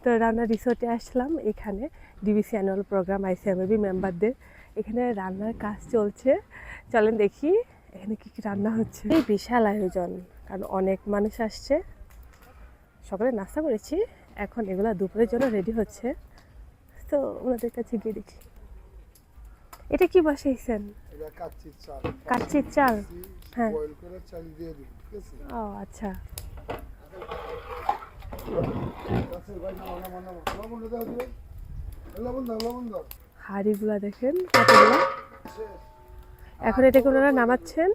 তো রান্না রিসোর্টে আসলাম, এখানে ডিবিসি অ্যানুয়াল প্রোগ্রাম আইসিএমএবি মেম্বারদের এখানে রান্নার কাজ চলছে। চলেন দেখি এখানে কি কি রান্না হচ্ছে। এই বিশাল আয়োজন, কারণ অনেক মানুষ আসছে। সকালে নাস্তা করেছি, এখন এগুলা দুপুরের জন্য রেডি হচ্ছে। তো ওনাদের কাছে গিয়ে দেখি এটা কি বসাইছেন। এটা কাচ্চির চাল। কাচ্চির চাল, হ্যাঁ। বয়েল করে চাল দিয়ে দিই, ঠিক আছে? ও আচ্ছা। গাছের ভাই নাও, লবণ দাও দিও। লবণ দাও। হাঁড়িগুলা দেখেন কতগুলো। এখন এটাকে ওনারা নামাচ্ছেন।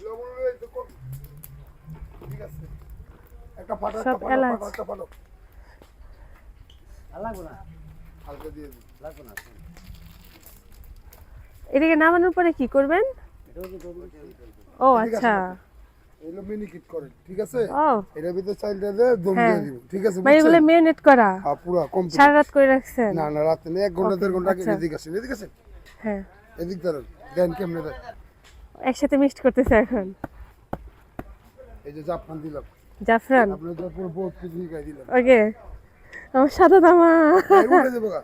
লবণ এই তো কম। ঠিক আছে। একটা ফাটা, সব এলাচ। একটা ফাটা। লাগবে না, হালকা দিয়ে দিই। লাগবে না। এটাকে নামানোর পরে কি করবেন? ও ঠিক আছে, আচ্ছা। এগুলো মিনি কিট করেন, ঠিক আছে? ও এটার ভিতরে চালটা দিয়ে দম হ্যাঁ। দিয়ে দিব, ঠিক আছে? মানে এগুলো মেরিনেট করা পুরো কমপ্লিট। সারা রাত করে রাখছেন? না না, রাতে না, 1 ঘন্টা 1.5 ঘন্টা আগে। আচ্ছা। এদিকে আসেন, এদিকে আসেন, হ্যাঁ, এদিক ধরেন। দেন কেমনে দেন? একসাথে মিক্সড করতেছে এখন। এই যে জাফরান দিলাম, জাফরান, আপনি তো পুরো বহুত কিছু গাই দিলেন। ওকে। আমার সাদা দামা। উঠে দেবো গা,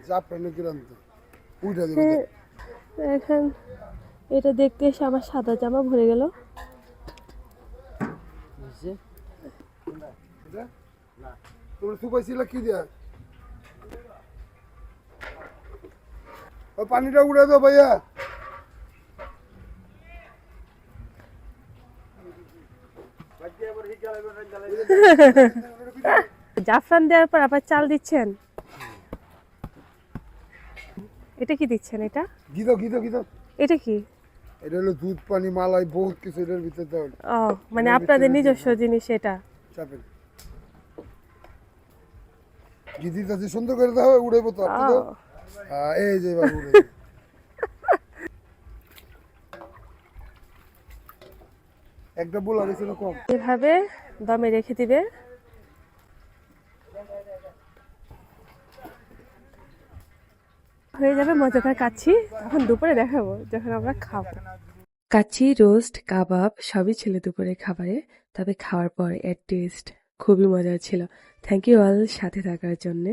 জাফরানের গ্রাম তো উঠে দেবো। এখন এটা দেখতে এসে আমার সাদা জামা ভরে গেল। তোমরা সুপাইছিল কি দিয়া? ও পানিটা উড়ে দাও ভাইয়া। জাফরান দেওয়ার পর আবার চাল দিচ্ছেন। এটা কি দিচ্ছেন? এটা গিদো এটা কি? এটা হলো দুধ, পানি, মালাই, বহুত কিছু এটার ভিতরে দেওয়া। ও মানে আপনাদের নিজস্ব জিনিস এটা। চাপেন গিদিটা যে সুন্দর করে দাও, উড়াইবো তো আপনি তো। এই যে এবার উড়ে একটা বুলা গেছিল কম। এভাবে দমে রেখে দিবে। হয়ে যাবে মজাদার কাচ্ছি। এখন দুপুরে দেখাবো যখন আমরা খাবো। কাচ্ছি, রোস্ট, কাবাব সবই ছিল দুপুরের খাবারে। তবে খাওয়ার পর এর টেস্ট খুবই মজার ছিল। থ্যাংক ইউ অল সাথে থাকার জন্যে।